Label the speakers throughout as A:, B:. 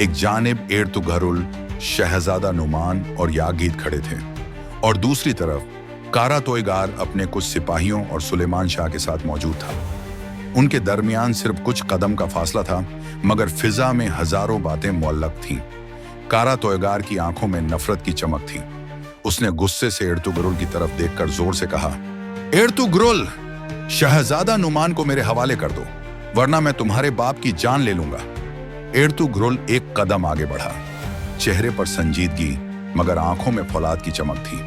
A: एक जानिब एर्तुगरुल, शहजादा नुमान और यागीद खड़े थे और दूसरी तरफ कारा तोयगार अपने कुछ सिपाहियों और सुलेमान शाह के साथ मौजूद था। उनके दरमियान सिर्फ कुछ कदम का फासला था, मगर फिजा में हजारों बातें मुअल्लक थीं। कारा तोयगार की आंखों में नफरत की चमक थी। उसने गुस्से से एर्तुगरुल की तरफ देखकर जोर से कहा, एर्तुगरुल, शहजादा नुमान को मेरे हवाले कर दो, वरना मैं तुम्हारे बाप की जान ले लूंगा। एर्तुगरुल एक कदम आगे बढ़ा, चेहरे पर संजीदगी मगर आंखों में फौलाद की चमक थी।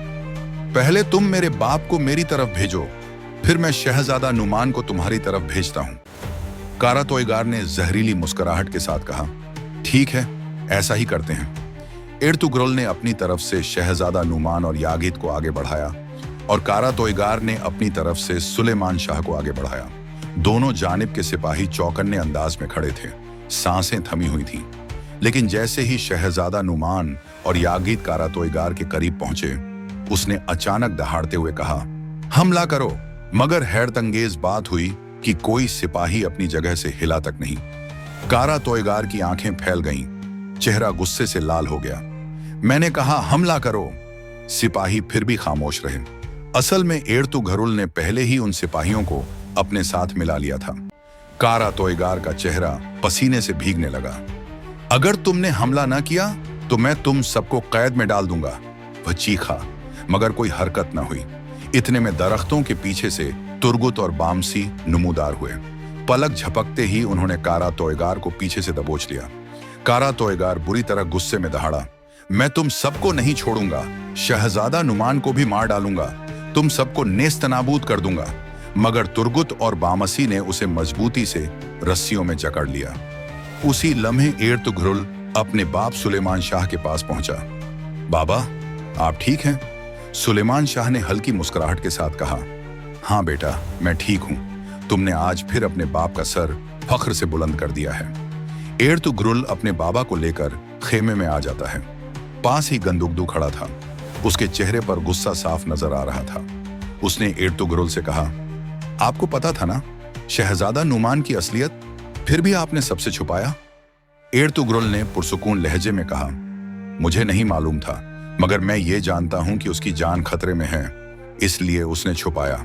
A: पहले तुम मेरे बाप को मेरी तरफ भेजो, फिर मैं शहजादा नुमान को तुम्हारी तरफ भेजता हूं। कारा तोयगार ने जहरीली मुस्कुराहट के साथ कहा, ठीक है, ऐसा ही करते हैं। एर्तुगरुल ने अपनी तरफ से शहजादा नुमान और यागीद को आगे बढ़ाया और कारा तोयगार ने अपनी तरफ से सुलेमान शाह को आगे बढ़ाया। दोनों जानिब के सिपाही चौकन्ने अंदाज में खड़े थे, सांसें थमी हुई थीं। लेकिन जैसे ही शहजादा नुमान और यागीद कारा तोयगार के करीब पहुंचे, उसने अचानक दहाड़ते हुए कहा, हमला करो। मगर हैरतंगेज बात हुई कि कोई सिपाही अपनी जगह से हिला तक नहीं। कारा तोयगार की आंखें फैल गईं, चेहरा गुस्से से लाल हो गया। मैंने कहा हमला करो। सिपाही फिर भी खामोश रहे। असल में एर्तुगरुल ने पहले ही उन सिपाहियों को अपने साथ मिला लिया था। कारा तोयगार का चेहरा पसीने से भीगने लगा। अगर तुमने हमला न किया तो मैं तुम सबको कैद में डाल दूंगा, वह चीखा, मगर कोई हरकत न हुई। इतने में दरख्तों के पीछे से तुर्गुत और बामसी नमूदार हुए। पलक झपकते ही उन्होंने कारा तोयगार को पीछे से दबोच लिया। कारा तोयगार बुरी तरह गुस्से में दहाड़ा, मैं तुम सबको नहीं छोड़ूंगा, शहजादा नुमान को भी मार डालूंगा, तुम सबको नेस्तनाबूद कर दूंगा। मगर तुर्गुत और बामसी ने उसे मजबूती से रस्सियों में जकड़ लिया। उसी लम्हे एर्तुगरुल अपने बाप सुलेमान शाह के पास पहुंचा। बाबा, आप ठीक हैं? सुलेमान शाह ने हल्की मुस्कुराहट के साथ कहा, हाँ बेटा, मैं ठीक हूं। तुमने आज फिर अपने बाप का सर फख्र से बुलंद कर दिया है। एर्तुगरुल अपने बाबा को लेकर खेमे में आ जाता है। पास ही गंदुगदू खड़ा था, उसके चेहरे पर गुस्सा साफ नजर आ रहा था। उसने एर्तुगरुल से कहा, आपको पता था ना शहजादा नुमान की असलियत, फिर भी आपने सबसे छुपाया? एर्तुगरुल ने पुरसुकून लहजे में कहा, मुझे नहीं मालूम था, मगर मैं ये जानता हूं कि उसकी जान खतरे में है, इसलिए उसने छुपाया।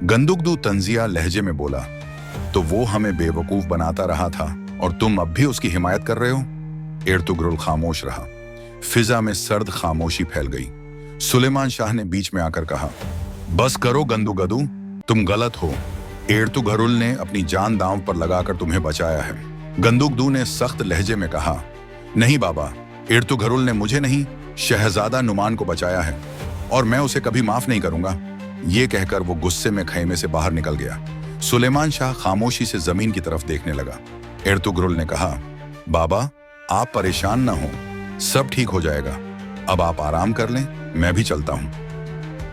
A: गंदुगदू तंजिया लहजे में बोला, तो वो हमें बेवकूफ बनाता रहा था और तुम अब भी उसकी हिमायत कर रहे हो? एर्तुगरुल खामोश रहा। फिजा में सर्द खामोशी फैल गई। सुलेमान शाह ने बीच में आकर कहा, बस करो गंदुगदू, तुम गलत हो। एर्तुगरुल ने अपनी जान दांव पर लगाकर तुम्हें बचाया है। गंदुगदू ने सख्त लहजे में कहा, नहीं बाबा, एर्तुगरुल ने मुझे नहीं, शहजादा नुमान को बचाया है और मैं उसे कभी माफ नहीं करूंगा। ये कहकर वो गुस्से में खैमे से बाहर निकल गया। सुलेमान शाह खामोशी से जमीन की तरफ देखने लगा। एर्तुगरुल ने कहा, बाबा, आप परेशान ना हो, सब ठीक हो जाएगा। अब आप आराम कर लें, मैं भी चलता हूं।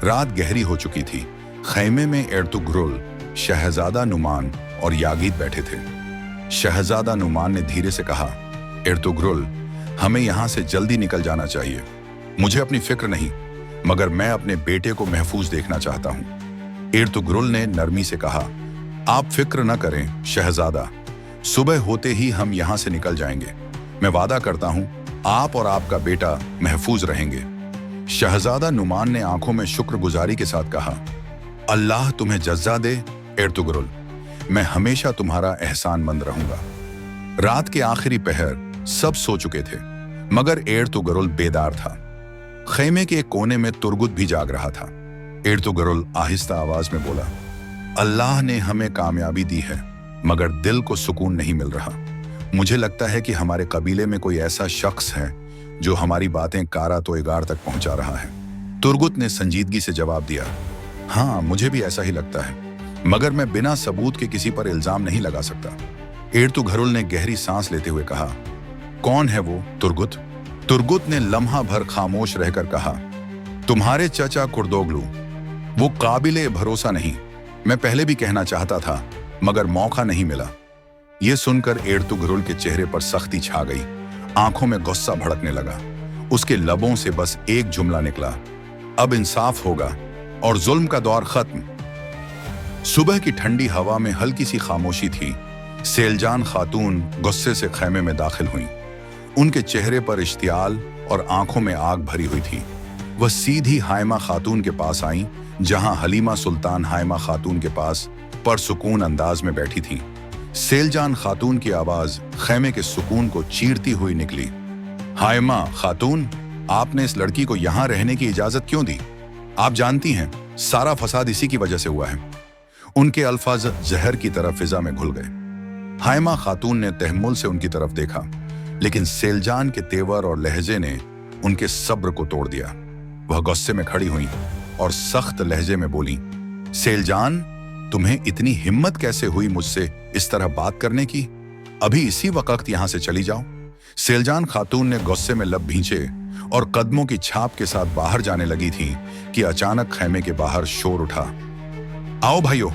A: रात गहरी हो चुकी थी। खैमे में एर्तुगरुल, शहजादा नुमान और यागीद बैठे थे। शहजादा नुमान ने धीरे से कहा, एर्तुगरुल, हमें यहां से जल्दी निकल जाना चाहिए। मुझे अपनी फिक्र नहीं, मगर मैं अपने बेटे को महफूज देखना चाहता हूं। एर्तुगरुल ने नरमी से कहा, आप फिक्र न करें शहजादा, सुबह होते ही हम यहां से निकल जाएंगे। मैं वादा करता हूं, आप और आपका बेटा महफूज रहेंगे। शहजादा नुमान ने आंखों में शुक्रगुजारी के साथ कहा, अल्लाह तुम्हें जज़्ज़ा दे एर्तुगरुल, मैं हमेशा तुम्हारा एहसानमंद रहूंगा। रात के आखिरी पहर सब सो चुके थे, मगर एर्तुगरुल बेदार था। खैमे के एक कोने में तुर्गुत भी जाग रहा था। एर्तुगरुल आहिस्ता आवाज में बोला, अल्लाह ने हमें कामयाबी दी है, मगर दिल को सुकून नहीं मिल रहा। मुझे लगता है कि हमारे कबीले में कोई ऐसा शख्स है जो हमारी बातें कारा तोयगार तक पहुंचा रहा है। तुर्गुत ने संजीदगी से जवाब दिया, हाँ, मुझे भी ऐसा ही लगता है, मगर मैं बिना सबूत के किसी पर इल्जाम नहीं लगा सकता। एर्तुगरुल ने गहरी सांस लेते हुए कहा, कौन है वो तुर्गुत? तुर्गुत ने लम्हा भर खामोश रहकर कहा, तुम्हारे चचा कुर्दोगलू, वो काबिले भरोसा नहीं। मैं पहले भी कहना चाहता था, मगर मौका नहीं मिला। ये सुनकर एर्तुगरुल के चेहरे पर सख्ती छा गई, आंखों में गुस्सा भड़कने लगा। उसके लबों से बस एक जुमला निकला, अब इंसाफ होगा और जुल्म का दौर खत्म। सुबह की ठंडी हवा में हल्की सी खामोशी थी। सेलजान खातून गुस्से से खैमे में दाखिल हुई। उनके चेहरे पर इश्तियाल और आंखों में आग भरी हुई थी। वह सीधी हाइमा खातून के पास आईं, जहां हलीमा सुल्तान हाइमा खातून के पास परसुकून अंदाज में बैठी थी। सेलजान खातून की आवाज खैमे के सुकून को चीरती हुई निकली। हाइमा खातून, आपने इस लड़की को यहां रहने की इजाजत क्यों दी? आप जानती हैं, सारा फसाद इसी की वजह से हुआ है। उनके अल्फाज जहर की तरह फिजा में घुल गए। हाइमा खातून ने तहम्मुल से उनकी तरफ देखा, लेकिन सेलजान के तेवर और लहजे ने उनके सब्र को तोड़ दिया। वह गुस्से में खड़ी हुई और सख्त लहजे में बोली, सेलजान, तुम्हें इतनी हिम्मत कैसे हुई मुझसे इस तरह बात करने की? अभी इसी वक्त यहां से चली जाओ। सेलजान खातून ने गुस्से में लब भींचे और कदमों की छाप के साथ बाहर जाने लगी थी कि अचानक खैमे के बाहर शोर उठा। आओ भाइयों,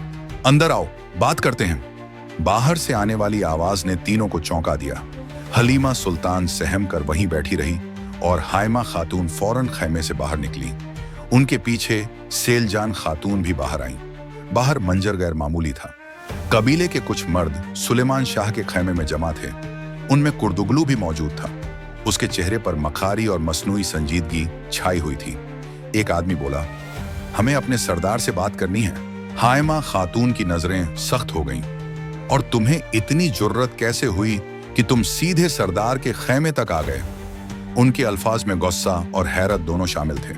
A: अंदर आओ, बात करते हैं। बाहर से आने वाली आवाज ने तीनों को चौंका दिया। हलीमा सुल्तान सहम कर वहीं बैठी रही और हाइमा खातून फौरन खैमे से बाहर निकली। उनके पीछे सेलजान खातून भी बाहर आईं। बाहर मंजर गैर मामूली था। कबीले के कुछ मर्द सुलेमान शाह के खैमे में जमा थे। उनमें कुर्दुगलू भी मौजूद था। उसके चेहरे पर मखारी और मसनूई संजीदगी छाई हुई थी। एक आदमी बोला, हमें अपने सरदार से बात करनी है। हाइमा खातून की नजरें सख्त हो गईं। और तुम्हें इतनी जुर्रत कैसे हुई कि तुम सीधे सरदार के खैमे तक आ गए? उनके अल्फाज में गुस्सा और हैरत दोनों शामिल थे।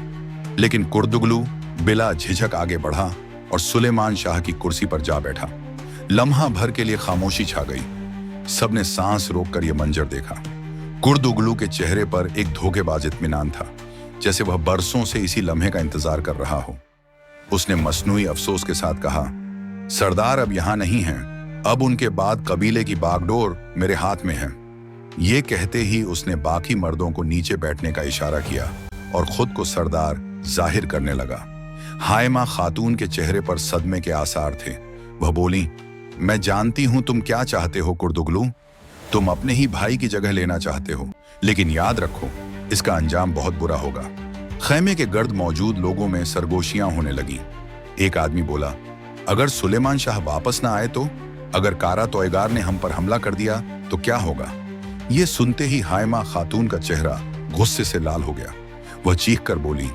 A: लेकिन कुर्दुगलू बिला झिझक आगे बढ़ा और सुलेमान शाह की कुर्सी पर जा बैठा। लम्हा भर के लिए खामोशी छा गई। सबने सांस रोककर यह मंजर देखा। कुर्दुगलू के चेहरे पर एक धोखेबाज इत्मीनान था, जैसे वह बरसों से इसी लम्हे का इंतजार कर रहा हो। उसने मसनूई अफसोस के साथ कहा, सरदार अब यहां नहीं हैं। अब उनके बाद कबीले की बागडोर मेरे हाथ में है। ये कहते ही उसने बाकी मर्दों को नीचे बैठने का इशारा किया और खुद को सरदार जाहिर करने लगा। हाइमा खातून के चेहरे पर सदमे के आसार थे। वह बोली, मैं जानती हूं तुम क्या चाहते हो कुर्दुगलू। तुम अपने ही भाई की जगह लेना चाहते हो, लेकिन याद रखो, इसका अंजाम बहुत बुरा होगा। खैमे के गर्द मौजूद लोगों में सरगोशियां होने लगी। एक आदमी बोला, अगर सुलेमान शाह वापस ना आए तो? अगर कारा तोयगार ने हम पर हमला कर दिया तो क्या होगा? यह सुनते ही हाइमा खातून का चेहरा गुस्से से लाल हो गया। वह चीख कर बोली,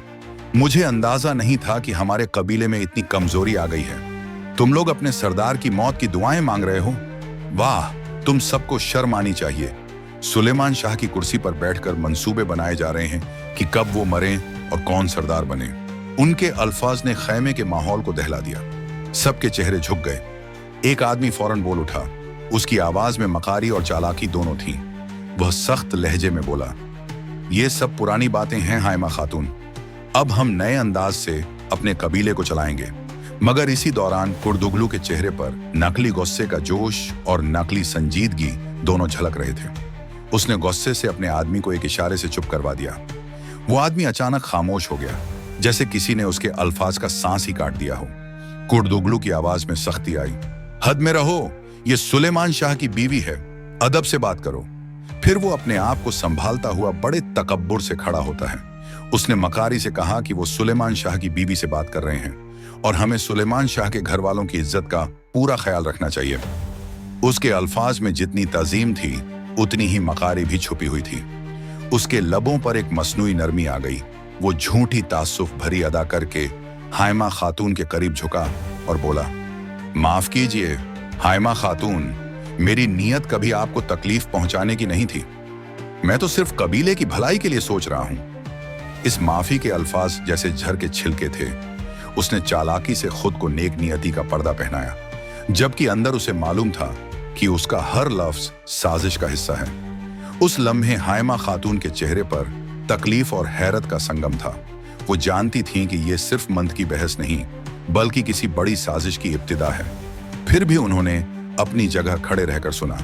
A: मुझे अंदाजा नहीं था कि हमारे कबीले में इतनी कमजोरी आ गई है। तुम लोग अपने सरदार की मौत की दुआएं मांग रहे हो? वाह, तुम सबको शर्म आनी चाहिए। सुलेमान शाह की कुर्सी पर बैठकर मंसूबे बनाए जा रहे हैं कि कब वो मरें और कौन सरदार बने। उनके अल्फाज ने खैमे के माहौल को दहला दिया। सबके चेहरे झुक गए। एक आदमी फौरन बोल उठा। उसकी आवाज में मकारी और चालाकी दोनों थी। वह सख्त लहजे में बोला, ये सब पुरानी बातें हैं हाइमा खातून। अब हम नए अंदाज से अपने कबीले को चलाएंगे। मगर इसी दौरान कुर्दुगलू के चेहरे पर नकली गुस्से का जोश और नकली संजीदगी दोनों झलक रहे थे। उसने गुस्से से अपने आदमी को एक इशारे से चुप करवा दिया। वो आदमी अचानक खामोश हो गया, जैसे किसी ने उसके अल्फाज का सांस ही काट दिया हो। कुर्दुगलू की आवाज में सख्ती आई, हद में रहो, ये सुलेमान शाह की बीवी है, अदब से बात करो। फिर वो अपने आप को संभालता हुआ बड़े तकब्बुर से खड़ा होता है। उसने मकारी से कहा कि वो सुलेमान शाह की बीवी से बात कर रहे हैं और हमें सुलेमान शाह के घर वालों की इज्जत का पूरा ख्याल रखना चाहिए। उसके अल्फाज में जितनी तज़ीम थी, उतनी ही मकारी भी छुपी हुई थी। उसके लबों पर एक मसनूई नरमी आ गई। वो झूठी तासुफ भरी अदा करके हाइमा खातून के करीब झुका और बोला, माफ कीजिए हाइमा खातून, मेरी नीयत कभी आपको तकलीफ पहुंचाने की नहीं थी। मैं तो सिर्फ कबीले की भलाई के लिए सोच रहा हूं। इस माफी के अल्फाज जैसे झर के छिलके थे। उसने चालाकी से खुद को नेक नियति का पर्दा पहनाया, जबकि अंदर उसे मालूम था कि उसका हर लफ्ज साजिश का हिस्सा है। उस लम्हे हाइमा खातून के चेहरे पर तकलीफ और हैरत का संगम था। वो जानती थीं कि ये सिर्फ मंद की बहस नहीं, बल्कि किसी बड़ी साजिश की इब्तिदा है। फिर भी उन्होंने अपनी जगह खड़े रहकर सुना।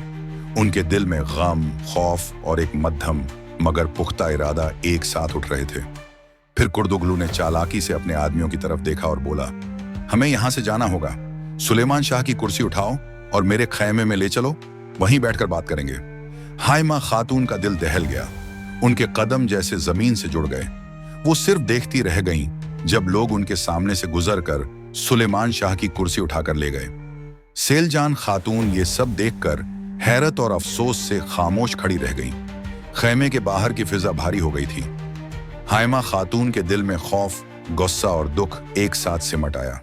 A: उनके दिल में गम, खौफ और एक मध्यम मगर पुख्ता इरादा एक साथ उठ रहे थे। फिर कुर्दुगलू ने चालाकी से अपने आदमियों की तरफ देखा और बोला, हमें यहां से जाना होगा। सुलेमान शाह की कुर्सी उठाओ और मेरे खैमे में ले चलो, वहीं बैठकर बात करेंगे। हाइमा खातून का दिल दहल गया। उनके कदम जैसे जमीन से जुड़ गए। वो सिर्फ देखती रह गईं जब लोग उनके सामने से गुजरकर सुलेमान शाह की कुर्सी उठाकर ले गए। सेलजान खातून ये सब देखकर हैरत और अफसोस से खामोश खड़ी रह गईं। खैमे के बाहर की फिजा भारी हो गई थी। हाइमा खातून के दिल में खौफ, गुस्सा और दुख एक साथ सिमट आया।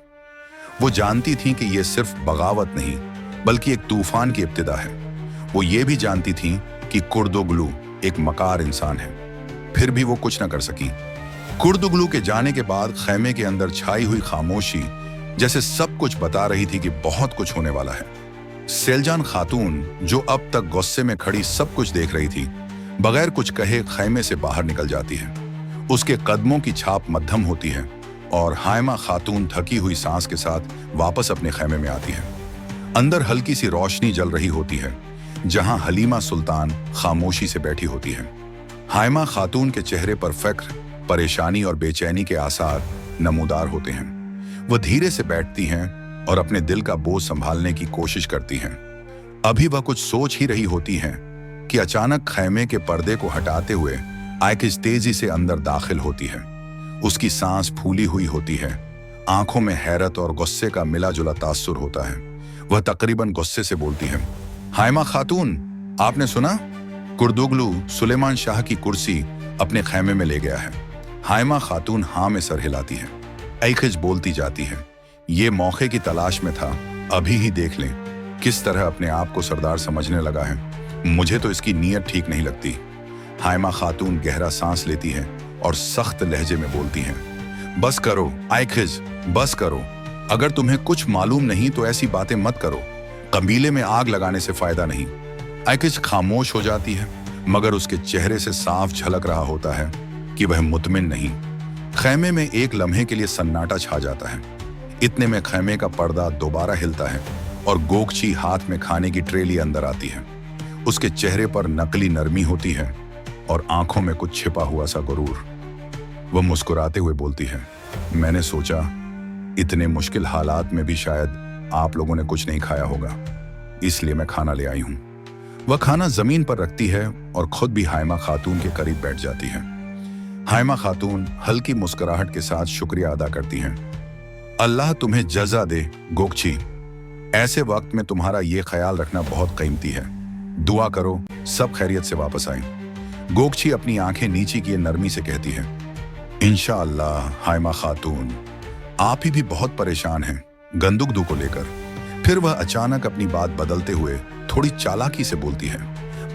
A: वो जानती थी कि ये सिर्फ बगावत नहीं बल्कि एक तूफान की इब्तिदा है। वो ये भी जानती थी कि कुर्दुगलू एक मकार इंसान है, फिर भी वो कुछ न कर सकी। कुर्दुगलू के जाने के बाद खैमे के अंदर छाई हुई खामोशी जैसे सब कुछ बता रही थी कि बहुत कुछ होने वाला है। सेलजान खातून, जो अब तक गुस्से में खड़ी सब कुछ देख रही थी, बगैर कुछ कहे खैमे से बाहर निकल जाती है। उसके कदमों की छाप मध्यम होती है और हाइमा खातून थकी हुई सांस के साथ वापस अपने खैमे में आती है। अंदर हल्की सी रोशनी जल रही होती है, जहां हलीमा सुल्तान खामोशी से बैठी होती है। हाइमा खातून के चेहरे पर फक्र, परेशानी और बेचैनी के आसार नमूदार होते हैं। वह धीरे से बैठती हैं और अपने दिल का बोझ संभालने की कोशिश करती हैं। अभी वह कुछ सोच ही रही होती हैं कि अचानक खैमे के पर्दे को हटाते हुए आइकिज तेजी से अंदर दाखिल होती है। उसकी सांस फूली हुई होती है, आंखों में हैरत और गुस्से का मिला जुला तासुर होता है। वह तकरीबन गुस्से से बोलती है, हाइमा खातून, आपने सुना? कुर्दुगलू सुलेमान शाह की कुर्सी अपने खैमे में ले गया है। हाइमा खातून हाँ में सर हिलाती है। आइकिज बोलती जाती है, ये मौके की तलाश में था, अभी ही देख लें किस तरह अपने आप को सरदार समझने लगा है। मुझे तो इसकी नीयत ठीक नहीं लगती। हाइमा खातून गहरा सांस लेती है और सख्त लहजे में बोलती है, बस करो आइकिज, बस करो। अगर तुम्हें कुछ मालूम नहीं तो ऐसी बातें मत करो। कबीले में आग लगाने से फायदा नहीं। आइकिज खामोश हो जाती है, मगर उसके चेहरे से साफ झलक रहा होता है कि वह मुतमिन नहीं। खैमे में एक लम्हे के लिए सन्नाटा छा जाता है। इतने में खैमे का पर्दा दोबारा हिलता है और गोकची हाथ में खाने की ट्रे लिए अंदर आती है। उसके चेहरे पर नकली नरमी होती है और आंखों में कुछ छिपा हुआ सा गुरूर। वह मुस्कुराते हुए बोलती है, मैंने सोचा इतने मुश्किल हालात में भी शायद आप लोगों ने कुछ नहीं खाया होगा, इसलिए मैं खाना ले आई हूं। वह खाना जमीन पर रखती है और खुद भी हाइमा खातून के करीब बैठ जाती है। हाइमा खातून हल्की मुस्कुराहट के साथ शुक्रिया अदा करती हैं। अल्लाह तुम्हें जज़ा दे गोकची। ऐसे वक्त में तुम्हारा ये ख्याल रखना बहुत कीमती है। दुआ करो सब खैरियत से वापस आए। गोकची अपनी आंखें नीची किए नरमी से कहती है, इंशाअल्लाह हाइमा खातून, आप ही भी बहुत परेशान हैं गंदुगदू को लेकर। फिर वह अचानक अपनी बात बदलते हुए थोड़ी चालाकी से बोलती है,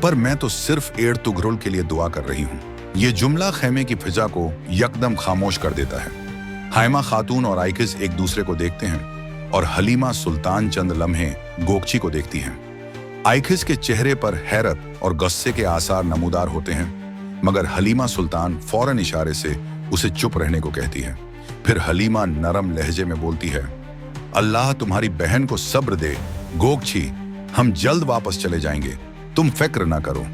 A: पर मैं तो सिर्फ एड़ तुगरुल के लिए दुआ कर रही हूँ। ये जुमला खैमे की फिजा को यकदम खामोश कर देता है। हाइमा खातून और आइकिज एक दूसरे को देखते हैं और हलीमा सुल्तान चंद लम्हे गोकची को देखती हैं। आइकिज के चेहरे पर हैरत और गुस्से के आसार नमूदार होते हैं, मगर हलीमा सुल्तान फौरन इशारे से उसे चुप रहने को कहती है। फिर हलीमा नरम लहजे में बोलती है, अल्लाह तुम्हारी बहन को सब्र दे गोकची, हम जल्द वापस चले जाएंगे, तुम फिक्र ना करो।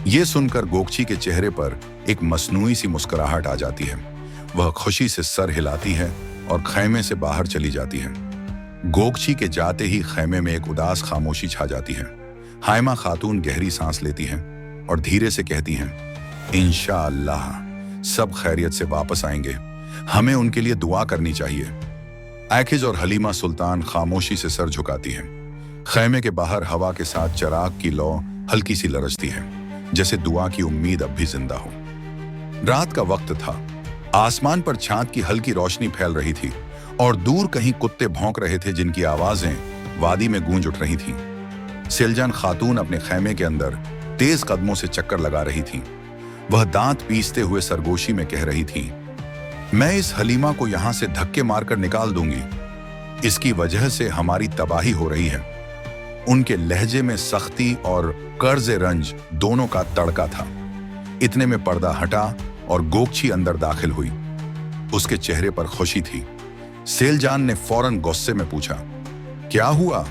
A: ये सुनकर गोकची के चेहरे पर एक मसनूई सी मुस्कुराहट आ जाती है। वह खुशी से सर हिलाती है और खैमे से बाहर चली जाती है। गोकची के जाते ही खैमे में एक उदास खामोशी छा जाती है। हाइमा खातून गहरी सांस लेती हैं और धीरे से कहती हैं, इंशाअल्लाह सब खैरियत से वापस आएंगे, हमें उनके लिए दुआ करनी चाहिए। आइकिज और हलीमा सुल्तान खामोशी से सर झुकाती हैं। खैमे के बाहर हवा के साथ चराग की लौ हल्की सी लरजती है, जैसे दुआ की उम्मीद अब भी जिंदा हो। रात का वक्त था। आसमान पर चांद की हल्की रोशनी फैल रही थी और दूर कहीं कुत्ते भौंक रहे थे, जिनकी आवाजें वादी में गूंज उठ रही थीं। सेलजान खातून अपने खैमे के अंदर तेज कदमों से चक्कर लगा रही थीं। वह दांत पीसते हुए सरगोशी में कह रही थीं, मैं इस हलीमा को यहां से धक्के मारकर निकाल दूंगी, इसकी वजह से हमारी तबाही हो रही है। उनके लहजे में सख्ती और कर्ज रंज दोनों का तड़का था। इतने में पर्दा हटा और गोकची अंदर दाखिल हुई। उसके चेहरे पर खुशी थी। सेलजान ने फौरन गुस्से में पूछा, क्या हुआ?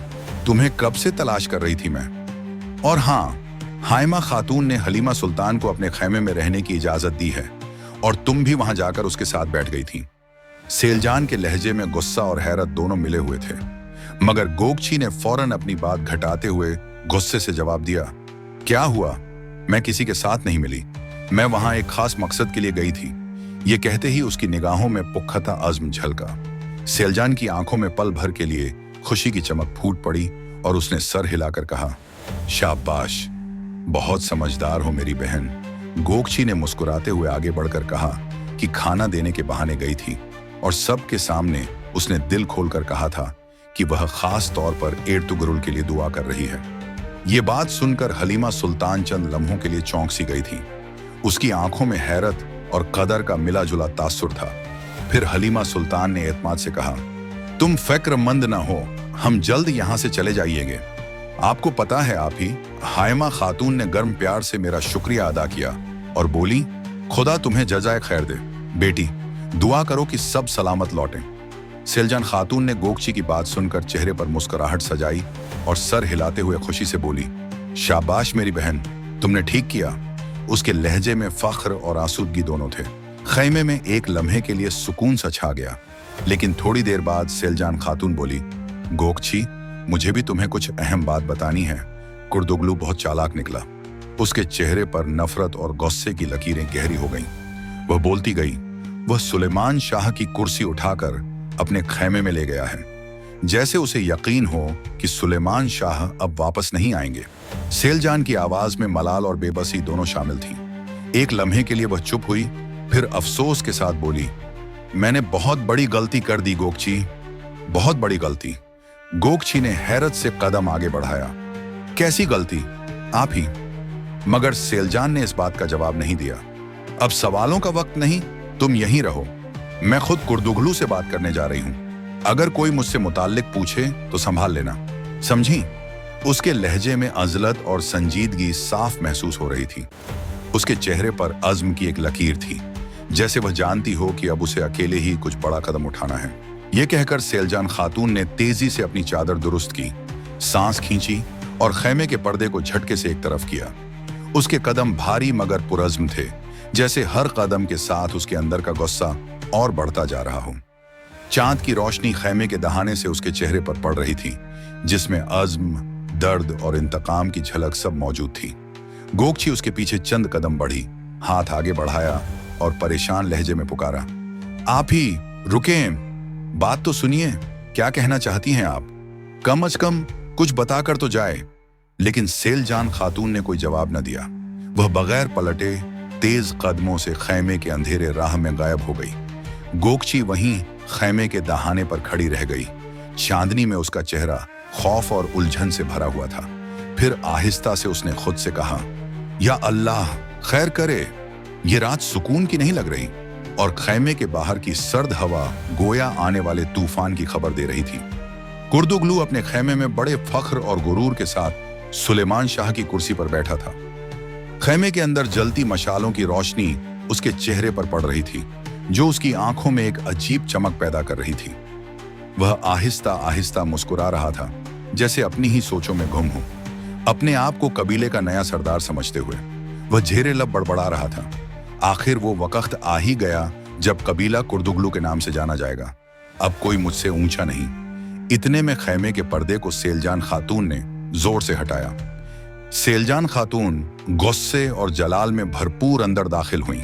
A: तुम्हें कब से तलाश कर रही थी मैं। और हाँ, हाइमा खातून ने हलीमा सुल्तान को अपने खैमे में रहने की इजाजत दी है और तुम भी वहां जाकर उसके साथ बैठ गई थी। सेलजान के लहजे में गुस्सा और हैरत दोनों मिले हुए थे, मगर गोकची ने फौरन अपनी बात घटाते हुए गुस्से से जवाब दिया, क्या हुआ? मैं किसी के साथ नहीं मिली, मैं वहां एक खास मकसद के लिए गई थी। ये कहते ही उसकी निगाहों में पुख्ता अज़्म झलका। सेलजान की आंखों में पल भर के लिए खुशी की चमक फूट पड़ी और उसने सर हिलाकर कहा, शाबाश, बहुत समझदार हो मेरी बहन। गोकची ने मुस्कुराते हुए आगे बढ़कर कहा कि खाना देने के बहाने गई थी और सबके सामने उसने दिल खोलकर कहा था कि वह खास तौर पर एर्तुगरुल के लिए दुआ कर रही है। ये बात सुनकर हलीमा सुल्तान चंद लम्हों के लिए चौंक सी गई थी। उसकी आंखों में हैरत और कदर का मिला जुला तासुर था। फिर हलीमा सुल्तान ने एतमाद से कहा, तुम फिक्रमंद न हो, हम जल्द यहाँ से चले जाइएगे। आपको पता है आप ही। हायमा खातून ने गर्म प्यार से मेरा शुक्रिया अदा किया और बोली, खुदा तुम्हें जजाए खैर दे। बेटी, दुआ करो कि सब सलामत लौटें। सेलजान खातून ने गोकची की बात सुनकर चेहरे पर मुस्कुराहट सजाई और सर हिलाते हुए खुशी से बोली, शाबाश मेरी बहन, तुमने ठीक किया। उसके लहजे में फख्र और आसूदगी दोनों थे। खैमे में एक लम्हे के लिए सुकून सा छा गया, लेकिन थोड़ी देर बाद सेलजान खातून बोली, गोकची, मुझे भी तुम्हें कुछ अहम बात बतानी है। कुर्दुगलू बहुत चालाक निकला। उसके चेहरे पर नफरत और गुस्से की लकीरें गहरी हो गईं। वह बोलती गई, वह सुलेमान शाह की कुर्सी उठाकर अपने खैमे में ले गया है, जैसे उसे यकीन हो कि सुलेमान शाह अब वापस नहीं आएंगे। सेलजान की आवाज में मलाल और बेबसी दोनों शामिल थीं। एक लम्हे के लिए वह चुप हुई, फिर अफसोस के साथ बोली, मैंने बहुत बड़ी गलती कर दी गोकची, बहुत बड़ी गलती। गोकची ने हैरत से कदम आगे बढ़ाया। कैसी गलती? आप ही। मगर सेलजान ने इस बात का जवाब नहीं दिया। अब सवालों का वक्त नहीं, तुम यहीं रहो। मैं खुद कुर्दुगलू से बात करने जा रही हूं। अगर कोई मुझसे मुताल्लिक पूछे तो संभाल लेना, समझी? उसके लहजे में अजलत और संजीदगी साफ महसूस हो रही थी। उसके चेहरे पर अज़्म की एक लकीर थी, जैसे वह जानती हो कि अब उसे अकेले ही कुछ बड़ा कदम उठाना है। यह कहकर सेलजान खातून ने तेजी से अपनी चादर दुरुस्त की, सांस खींची और खैमे के पर्दे को झटके से एक तरफ किया। उसके कदम भारी मगर पुरज़्म थे, जैसे हर कदम के साथ उसके अंदर का गुस्सा और बढ़ता जा रहा हो। चांद की रोशनी खैमे के दहाने से उसके चेहरे पर पड़ रही थी, जिसमें अज़्म, दर्द और इंतकाम की झलक सब मौजूद थी। गोकची उसके पीछे चंद कदम बढ़ी, हाथ आगे बढ़ाया और परेशान लहजे में पुकारा, आप ही रुकें, बात तो सुनिए, क्या कहना चाहती हैं आप? कम अज कम कुछ बताकर तो जाए। लेकिन सेलजान खातून ने कोई जवाब न दिया। वह बगैर पलटे तेज कदमों से खैमे के अंधेरे राह में गायब हो गई। गोकची वहीं खैमे के दहाने पर खड़ी रह गई। चांदनी में उसका चेहरा खौफ और उलझन से भरा हुआ था। फिर आहिस्ता से उसने खुद से कहा, या अल्लाह खैर करे, ये रात सुकून की नहीं लग रही। और खैमे के बाहर की सर्द हवा गोया आने वाले तूफान की खबर दे रही थी। कुर्दुगलू अपने खैमे में बड़े फख्र और गुरूर के साथ सुलेमान शाह की कुर्सी पर बैठा था। खैमे के अंदर जलती मशालों की रोशनी उसके चेहरे पर पड़ रही थी, जो उसकी आंखों में एक अजीब चमक पैदा कर रही थी। वह आहिस्ता आहिस्ता मुस्कुरा रहा था, जैसे अपनी ही सोचों में गुम हो, अपने आप को कबीले का नया सरदार समझते हुए। वह झेरे लब बड़बड़ा रहा था, आखिर वो वक्त आ ही गया जब कबीला कुर्दुगलू के नाम से जाना जाएगा। अब कोई मुझसे ऊंचा नहीं। इतने में खैमे के पर्दे को सेलजान खातून ने जोर से हटाया। सेलजान खातून गुस्से और जलाल में भरपूर अंदर दाखिल हुई।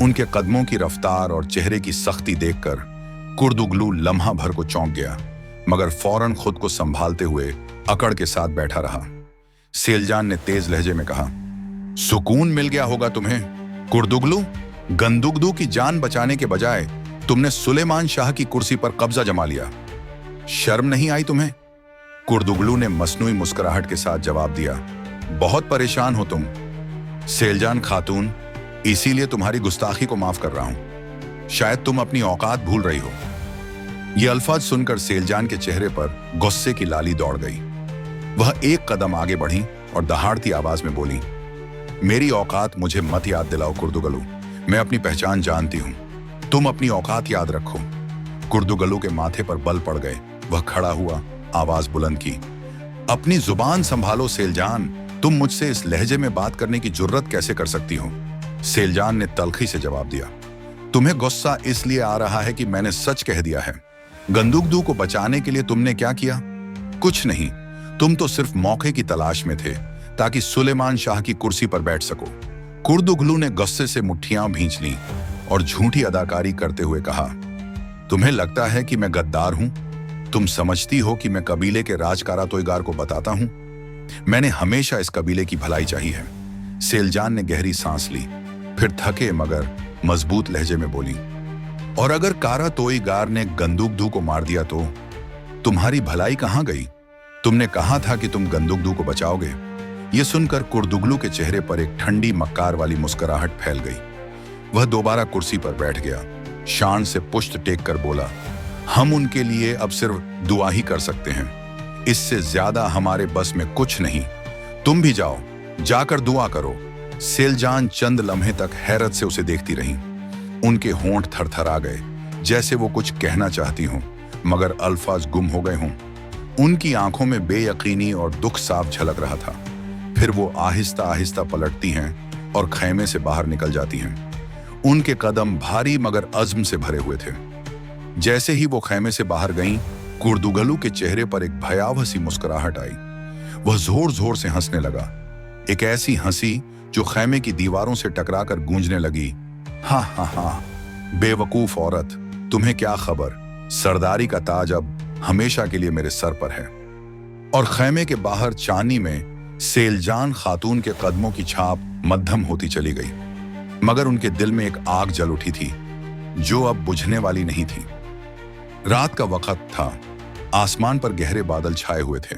A: उनके कदमों की रफ्तार और चेहरे की सख्ती देखकर कुर्दुगलू लम्हा भर को चौंक गया, मगर फौरन खुद को संभालते हुए अकड़ के साथ बैठा रहा। सेलजान ने तेज लहजे में कहा, सुकून मिल गया होगा तुम्हें कुर्दुगलू। गंदुगदू की जान बचाने के बजाय तुमने सुलेमान शाह की कुर्सी पर कब्जा जमा लिया। शर्म नहीं आई तुम्हें? कुर्दुगलू ने मसनूई मुस्कुराहट के साथ जवाब दिया, बहुत परेशान हो तुम सेलजान खातून, इसीलिए तुम्हारी गुस्ताखी को माफ कर रहा हूं। शायद तुम अपनी औकात भूल रही हो। ये अल्फाज सुनकर सेलजान के चेहरे पर गुस्से की लाली दौड़ गई। वह एक कदम आगे बढ़ी और दहाड़ती आवाज में बोली, मेरी औकात मुझे मत याद दिलाओ कुर्दुगलू, मैं अपनी पहचान जानती हूं। तुम अपनी औकात याद रखो। कुर्दुगलू के माथे पर बल पड़ गए। वह खड़ा हुआ, आवाज बुलंद की, अपनी जुबान संभालो सेलजान, तुम मुझसे इस लहजे में बात करने की जुर्रत कैसे कर सकती हो? सेलजान ने तल्खी से जवाब दिया, तुम्हें गुस्सा इसलिए आ रहा है कि मैंने सच कह दिया है। गंदुगदू को बचाने के लिए तुमने क्या किया? कुछ नहीं, तुम तो सिर्फ मौके की तलाश में थे ताकि सुलेमान शाह की कुर्सी पर बैठ सको। कुर्दुगलू ने गुस्से से मुट्ठियां भींच लीं और झूठी अदाकारी करते हुए कहा, तुम्हें लगता है कि मैं गद्दार हूं? तुम समझती हो कि मैं कबीले के राजकारा तोयगार को बताता हूं? मैंने हमेशा इस कबीले की भलाई चाही है। सेलजान ने गहरी सांस ली, फिर थके मगर मजबूत लहजे में बोली, और अगर कारा तोईगार ने गंदुकदू को मार दिया तो तुम्हारी भलाई कहां गई? तुमने कहा था कि तुम गंदुकदू को बचाओगे। यह सुनकर कुर्दुगलू के चेहरे पर एक ठंडी मक्कार वाली मुस्कुराहट फैल गई। वह दोबारा कुर्सी पर बैठ गया, शान से पुष्ट टेक कर बोला, हम उनके लिए अब सिर्फ दुआ ही कर सकते हैं, इससे ज्यादा हमारे बस में कुछ नहीं। तुम भी जाओ, जाकर दुआ करो। सेलजान चंद लम्हे तक हैरत से उसे देखती रही। उनके होंठ थरथरा गए, जैसे वो कुछ कहना चाहती हों मगर अल्फाज गुम हो गए हों। उनकी आंखों में बेयकीनी और दुख साफ झलक रहा था। फिर वो आहिस्ता आहिस्ता पलटती हैं और खैमे से बाहर निकल जाती हैं। उनके कदम भारी मगर अज़्म से भरे हुए थे। जैसे ही वो खैमे से बाहर गईं, कुर्दुगलू के चेहरे पर एक भयावह सी मुस्कुराहट आई। वह जोर जोर से हंसने लगा, एक ऐसी हंसी जो खैमे की दीवारों से टकराकर गूंजने लगी। हा हा हा, बेवकूफ औरत, तुम्हें क्या खबर, सरदारी का ताज अब हमेशा के लिए मेरे सर पर है। और खैमे के बाहर चांदी में सेलजान खातून के कदमों की छाप मध्यम होती चली गई, मगर उनके दिल में एक आग जल उठी थी जो अब बुझने वाली नहीं थी। रात का वक्त था, आसमान पर गहरे बादल छाए हुए थे।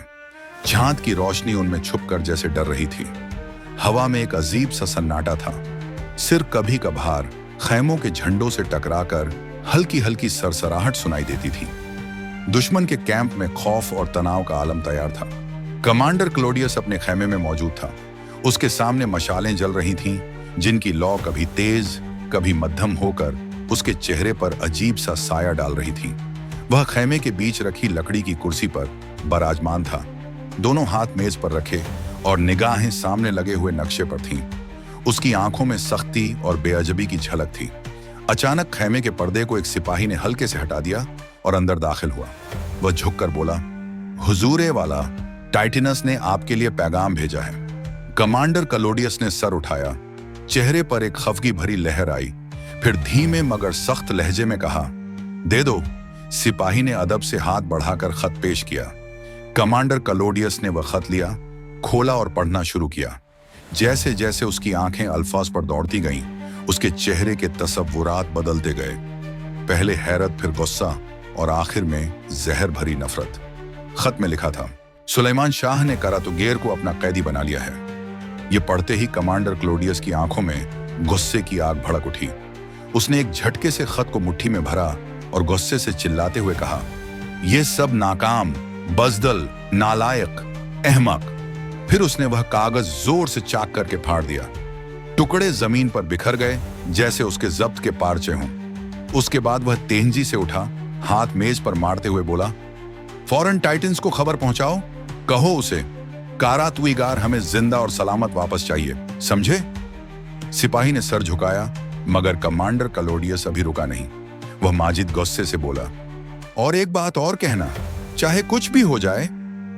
A: चांद की रोशनी उनमें छुपकर जैसे डर रही थी। हवा में एक अजीब सा सन्नाटा था। सिर्फ कभी कभार खैमों के झंडों से टकराकर हल्की हल्की सरसराहट सुनाई देती थी। दुश्मन के कैंप में खौफ और तनाव का आलम तैयार था। कमांडर क्लोडियस अपने खैमे में मौजूद था। उसके सामने मशालें जल रही थीं, जिनकी लौ कभी तेज कभी मध्यम होकर उसके चेहरे पर अजीब सा साया डाल रही थी। वह खैमे के बीच रखी लकड़ी की कुर्सी पर बराजमान था, दोनों हाथ मेज पर रखे और निगाहें सामने लगे हुए नक्शे पर थीं। उसकी आंखों में सख्ती और बेअजबी की झलक थी। अचानक खैमे के पर्दे को एक सिपाही ने हल्के से हटा दिया और अंदर दाखिल हुआ। वह झुककर बोला, हुजूरे वाला, टाइटिनस ने आपके लिए पैगाम भेजा है। कमांडर क्लोडियस ने सर उठाया, चेहरे पर एक खफगी भरी लहर आई। फिर धीमे मगर सख्त लहजे में कहा, दे दो। सिपाही ने अदब से हाथ बढ़ाकर खत पेश किया। कमांडर क्लोडियस ने वह खत लिया, खोला और पढ़ना शुरू किया। जैसे जैसे उसकी आंखें अल्फाज पर दौड़ती गईं, उसके चेहरे के तसव्वुरात बदलते गए। पहले हैरत, फिर गुस्सा और आखिर में जहर भरी नफरत। खत में लिखा था, सुलेमान शाह ने करातुगेर को अपना कैदी बना लिया है। ये पढ़ते ही कमांडर क्लोडियस की आंखों में गुस्से की आग भड़क उठी। उसने एक झटके से खत को मुट्ठी में भरा और गुस्से से चिल्लाते हुए कहा, यह सब नाकाम, बजदल, नालायक, अहमक। फिर उसने वह कागज जोर से चाक करके फाड़ दिया। टुकड़े जमीन पर बिखर गए जैसे उसके जब्त के पारचे हों। उसके बाद वह तेंजी से उठा, हाथ मेज पर मारते हुए बोला, फौरन टाइटन्स को खबर पहुंचाओ, कहो उसे कारा तोईगार हमें जिंदा और सलामत वापस चाहिए, समझे? सिपाही ने सर झुकाया मगर कमांडर क्लोडियस अभी रुका नहीं। वह माजिद गुस्से से बोला, और एक बात और कहना, चाहे कुछ भी हो जाए,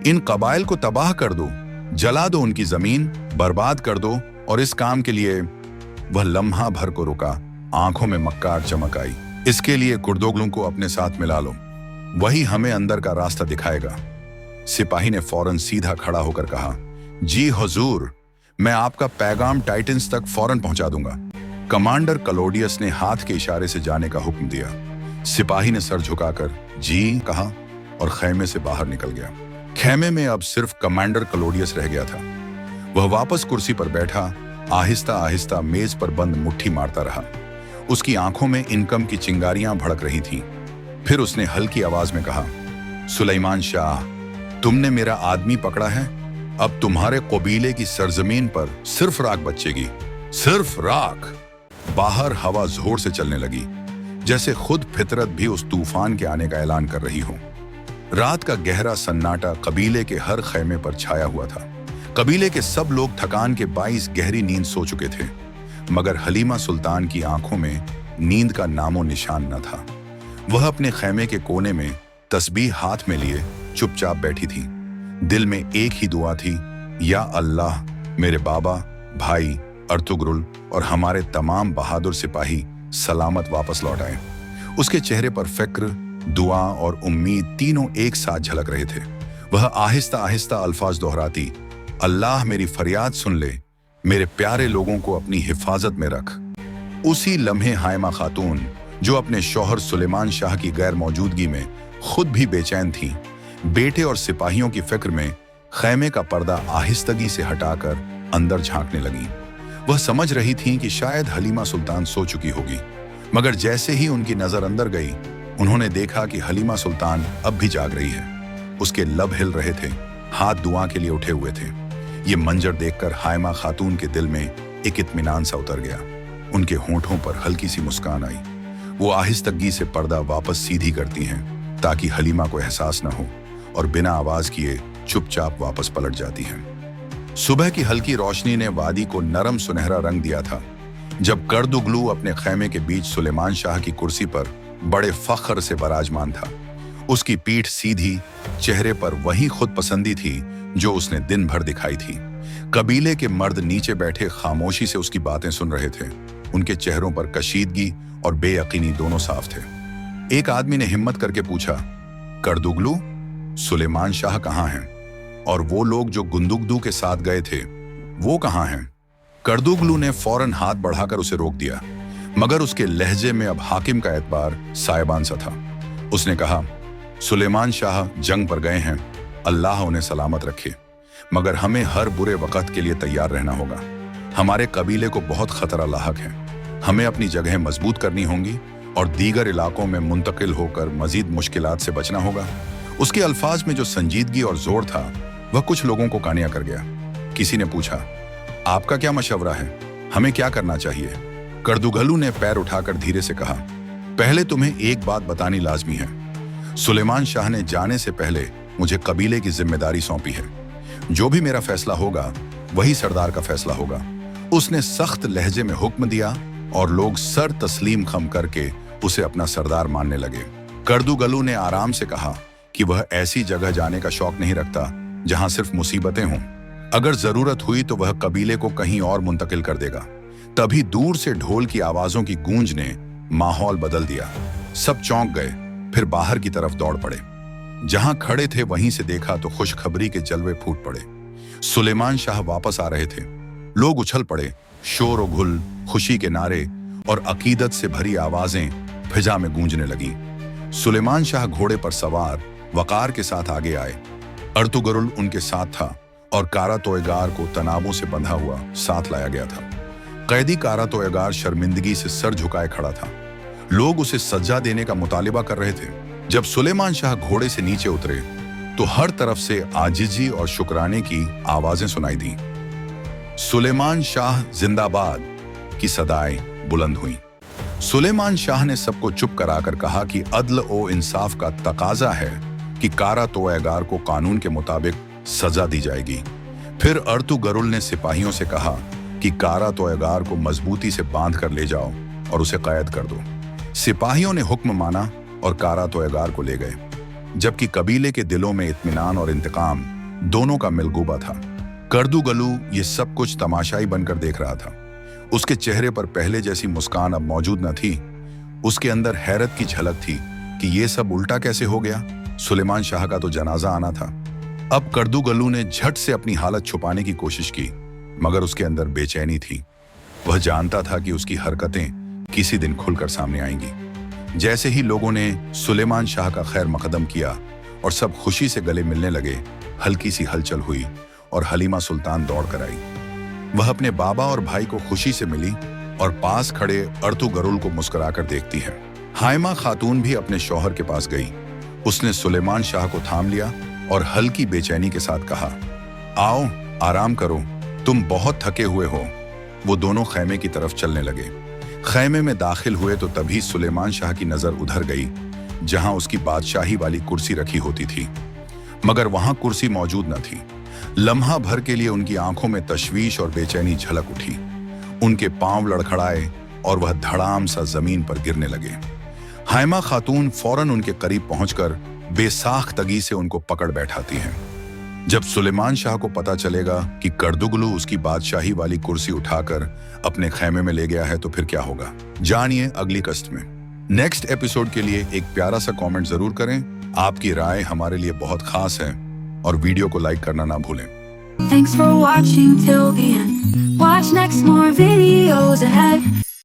A: इन कबाइल को तबाह कर दो, जला दो, उनकी जमीन बर्बाद कर दो। और इस काम के लिए वह लम्हा भर को रुका, आंखों में मक्कार चमक आई। इसके लिए कुर्दुगलू को अपने साथ मिला लो, वही हमें अंदर का रास्ता दिखाएगा। सिपाही ने फौरन सीधा खड़ा होकर कहा, जी हुजूर, मैं आपका पैगाम टाइटन्स तक फौरन पहुंचा दूंगा। कमांडर क्लोडियस ने हाथ के इशारे से जाने का हुक्म दिया। सिपाही ने सर झुकाकर जी कहा और खैमे से बाहर निकल गया। खैमे में अब सिर्फ कमांडर क्लोडियस रह गया था। वह वापस कुर्सी पर बैठा, आहिस्ता आहिस्ता मेज पर बंद मुट्ठी मारता रहा। उसकी आंखों में इनकम की चिंगारियां भड़क रही थीं। फिर उसने हल्की आवाज में कहा, सुलेमान शाह, तुमने मेरा आदमी पकड़ा है। अब तुम्हारे कबीले की सरजमीन पर सिर्फ राख बचेगी, सिर्फ राख। बाहर हवा जोर से चलने लगी, जैसे खुद फितरत भी उस तूफान के आने का ऐलान कर रही हो। रात का गहरा सन्नाटा कबीले के हर खैमे पर छाया हुआ था। कबीले के सब लोग थकान के बाइस गहरी नींद सो चुके थे, मगर हलीमा सुल्तान की आंखों में नींद का नामो निशान न था। वह अपने खैमे के कोने में तस्बीह हाथ में लिए चुपचाप बैठी थी। दिल में एक ही दुआ थी, या अल्लाह, मेरे बाबा, भाई अर्तुगरुल और हमारे तमाम बहादुर सिपाही सलामत वापस लौट आए। उसके चेहरे पर फिक्र, दुआ और उम्मीद तीनों एक साथ झलक रहे थे। वह आहिस्ता आहिस्ता अल्फाज दोहराती, अल्लाह मेरी फरियाद सुन ले, मेरे प्यारे लोगों को अपनी हिफाजत में रख। उसी लम्हे हाइमा खातून, जो अपने शौहर सुलेमान शाह की गैर मौजूदगी में खुद भी बेचैन थी, बेटे और सिपाहियों की फिक्र में खैमे का पर्दा आहिस्तगी से हटाकर अंदर झांकने लगी। वह समझ रही थीं कि शायद हलीमा सुल्तान सो चुकी होगी, मगर जैसे ही उनकी नजर अंदर गई, उन्होंने देखा कि हलीमा सुल्तान अब भी जाग रही है। उसके लब हिल रहे थे, हाथ दुआ के लिए उठे हुए थे। ये मंजर देखकर हाइमा खातून के दिल में एक इत्मीनान सा उतर गया। उनके होंठों पर हल्की सी मुस्कान आई। वो आहिस्तगी से पर्दा वापस सीधी करती हैं ताकि हलीमा को एहसास न हो, और बिना आवाज किए चुपचाप वापस पलट जाती हैं। सुबह की हल्की रोशनी ने वादी को नरम सुनहरा रंग दिया था। जब कर्दुगलू अपने खैमे के बीच सुलेमान शाह की कुर्सी पर बड़े फख्र से विराजमान था, उसकी पीठ सीधी, चेहरे पर वही खुद पसंदी थी जो उसने दिन भर दिखाई थी। कबीले के मर्द नीचे बैठे खामोशी से उसकी बातें सुन रहे थे। उनके चेहरों पर कशीदगी और बेयकीनी दोनों साफ थे। एक आदमी ने हिम्मत करके पूछा, कर्दुगलू, सुलेमान शाह कहाँ हैं? और वो लोग जो गुंदुगदू के साथ गए थे, वो कहाँ हैं? कर्दुगलू ने फौरन हाथ बढ़ाकर उसे रोक दिया, मगर उसके लहजे में अब हाकिम का एतबार सायबान सा था। उसने कहा, सुलेमान शाह जंग पर गए हैं, अल्लाह उन्हें सलामत रखे, मगर हमें हर बुरे वक्त के लिए तैयार रहना होगा। हमारे कबीले को बहुत खतरा लाहक है। हमें अपनी जगह मजबूत करनी होंगी और दीगर इलाकों में मुंतकिल होकर मजीद मुश्किलात से बचना होगा। उसके अल्फाज में जो संजीदगी और जोर था, वह कुछ लोगों को कानिया कर गया। किसी ने पूछा, आपका क्या मशवरा है? हमें क्या करना चाहिए? कर्दुगलू ने पैर उठाकर धीरे से कहा, पहले तुम्हें एक बात बतानी लाजमी है। सुलेमान शाह ने जाने से पहले मुझे कबीले की जिम्मेदारी सौंपी है। जो भी मेरा फैसला होगा, वही सरदार का फैसला होगा। उसने सख्त लहजे में हुक्म दिया और लोग सर तस्लीम खम करके उसे अपना सरदार मानने लगे। कर्दुगलू ने आराम से कहा कि वह ऐसी जगह जाने का शौक नहीं रखता जहां सिर्फ मुसीबतें हों। अगर जरूरत हुई तो वह कबीले को कहीं और मुंतकिल कर देगा। तभी दूर से ढोल की आवाजों की गूंज ने माहौल बदल दिया। सब चौंक गए, फिर बाहर की तरफ दौड़ पड़े। जहां खड़े थे वहीं से देखा तो खुशखबरी के जलवे फूट पड़े। सुलेमान शाह वापस आ रहे थे। लोग उछल पड़े, शोर और गुल, खुशी के नारे और अकीदत से भरी आवाजें फिजा में गूंजने लगी। सुलेमान शाह घोड़े पर सवार वकार के साथ आगे आए। अर्तुगरुल उनके साथ था और कारा तोयगार को तनाबों से बंधा हुआ साथ लाया गया था। कैदी कारा तोयगार शर्मिंदगी से सर झुकाए खड़ा था। लोग उसे सज्जा देने का मुतालिबा कर रहे थे। जब सुलेमान शाह घोड़े से नीचे उतरे तो हर तरफ से आजिजी और शुक्राने की आवाजें सुनाई दी। सुलेमान शाह जिंदाबाद की सदाएं बुलंद हुई। सुलेमान शाह ने सबको चुप कराकर कहा कि अदल ओ इंसाफ का तकाजा है कि कारा तोयगार को कानून के मुताबिक सजा दी जाएगी। फिर अर्तुगरुल ने सिपाहियों से कहा कि कारा तोयगार को मजबूती से बांध कर ले जाओ और उसे कैद कर दो। सिपाहियों ने हुक्म माना और कारा तोयगार को ले गए, जबकि कबीले के दिलों में इत्मीनान और इंतकाम दोनों का मिलगूबा था। कर्दुगलू ये सब कुछ तमाशाई बनकर देख रहा था। उसके चेहरे पर पहले जैसी मुस्कान अब मौजूद न थी। उसके अंदर हैरत की झलक थी कि ये सब उल्टा कैसे हो गया। सुलेमान शाह का तो जनाजा आना था। अब कर्दुगलू ने झट से अपनी हालत छुपाने की कोशिश की, मगर उसके अंदर बेचैनी थी। वह जानता था कि उसकी हरकतें किसी दिन खुलकर सामने आएंगी। जैसे ही लोगों ने सुलेमान शाह का खैर मकदम किया और सब खुशी से गले मिलने लगे, हल्की सी हलचल हुई और हलीमा सुल्तान दौड़ कर आई। वह अपने बाबा और भाई को खुशी से मिली और पास खड़े अर्तुगरुल को मुस्कुराकर देखती है। हाइमा खातून भी अपने शौहर के पास गई। उसने सुलेमान शाह को थाम लिया और हल्की बेचैनी के साथ कहा, आओ आराम करो, तुम बहुत थके हुए हो। वो दोनों खैमे की तरफ चलने लगे। खैमे में दाखिल हुए तो तभी सुलेमान शाह की नजर उधर गई जहां उसकी बादशाही वाली कुर्सी रखी होती थी, मगर वहां कुर्सी मौजूद न थी। लम्हा भर के लिए उनकी आंखों में तशवीश और बेचैनी झलक उठी। उनके पांव लड़खड़ाए और वह धड़ाम सा जमीन पर गिरने लगे। हाइमा खातून फौरन उनके करीब पहुंचकर बेसाख्तगी से उनको पकड़ बैठाती हैं। जब सुलेमान शाह को पता चलेगा कि कर्दुगलू उसकी बादशाही वाली कुर्सी उठाकर अपने खैमे में ले गया है तो फिर क्या होगा, जानिए अगली कस्ट में। नेक्स्ट एपिसोड के लिए एक प्यारा सा कमेंट जरूर करें। आपकी राय हमारे लिए बहुत खास है और वीडियो को लाइक करना ना भूलें।
B: Thanks for watching till the end. Watch next more videos ahead.